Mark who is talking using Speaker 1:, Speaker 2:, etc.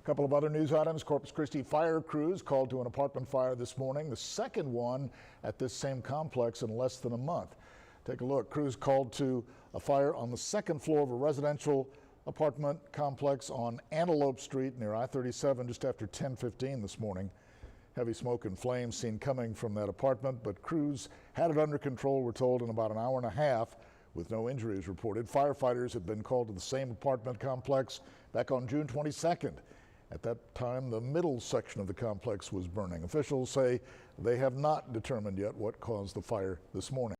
Speaker 1: couple of other news items. Corpus Christi fire crews called to an apartment fire this morning, the second one at this same complex in less than a month. Take a look. Crews called to a fire on the second floor of a residential apartment complex on Antelope Street near I-37 just after 10:15 this morning. Heavy smoke and flames seen coming from that apartment, but crews had it under control, we're told, in about an hour and a half with no injuries reported. Firefighters had been called to the same apartment complex back on June 22nd. At that time, the middle section of the complex was burning. Officials say they have not determined yet what caused the fire this morning.